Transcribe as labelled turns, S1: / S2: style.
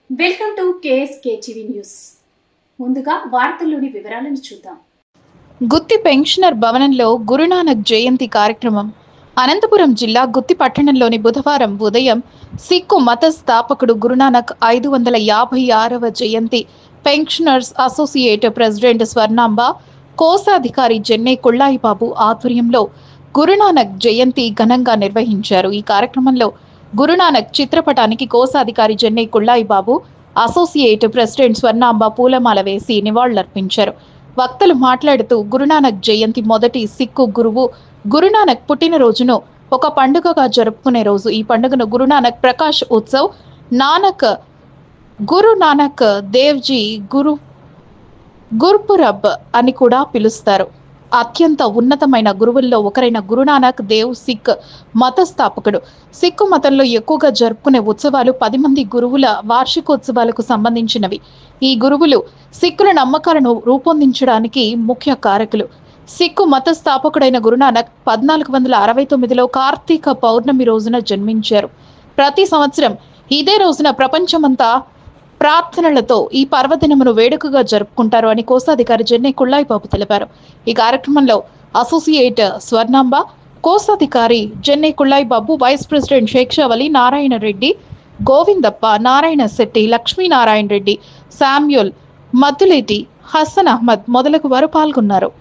S1: Welcome to KSK TV news. ముందుగా వార్తల్లోని వివరాలను చూద్దాం.
S2: గుత్తి పెన్షనర్ భవనంలో గురునానక్ జయంతి కార్యక్రమం. అనంతపురం జిల్లా గుత్తి పట్టణంలోని బుధవారం ఉదయం సిక్కు మత స్థాపకుడు గురునానక్ 556వ జయంతి పెన్షనర్స్ అసోసియేట్ ప్రెసిడెంట్ స్వర్ణాంబ, కోశాధికారి జెన్నె కుళ్ళాయిబాబు ఆధ్వర్యంలో గురునానక్ జయంతి ఘనంగా నిర్వహించారు. ఈ కార్యక్రమంలో గురునానక్ చిత్రపటానికి కోశాధికారి జెన్నె కుళ్ళాయిబాబు, అసోసియేట్ ప్రెసిడెంట్ స్వర్ణాంబ పూలమాల వేసి నివాళులర్పించారు. వక్తలు మాట్లాడుతూ గురునానక్ జయంతి మొదటి సిక్కు గురువు గురునానక్ పుట్టినరోజును ఒక పండుగగా జరుపుకునే రోజు. ఈ పండుగను గురునానక్ ప్రకాష్ ఉత్సవ్, గురు నానక్ దేవ్జీ గుర్పురబ్ అని కూడా పిలుస్తారు. అత్యంత ఉన్నతమైన గురువుల్లో ఒకరైన గురునానక్ దేవ్ సిక్ మత స్థాపకుడు. సిక్కు మతంలో ఎక్కువగా జరుపుకునే ఉత్సవాలు 10 మంది గురువుల వార్షికోత్సవాలకు సంబంధించినవి. ఈ గురువులు సిక్కుల నమ్మకాలను రూపొందించడానికి ముఖ్య కారకులు. సిక్కు మత స్థాపకుడైన గురునానక్ 1469లో కార్తీక పౌర్ణమి రోజున జన్మించారు. ప్రతి సంవత్సరం ఇదే రోజున ప్రపంచమంతా ప్రార్థనలతో ఈ పర్వదినమును వేడుకగా జరుపుకుంటారు అని కోశాధికారి జెన్నె కుళ్ళాయిబాబు తెలిపారు. ఈ కార్యక్రమంలో అసోసియేట్ స్వర్ణాంబ, కోశాధికారి Jenne Kullayibabu, vice president Shekshavali, Narayana Reddy, Govindappa, Narayana Shetty, Lakshminarayana Reddy, Samuel, Maddulet, Hasan Ahmed మొదలగు వారు పాల్గొన్నారు.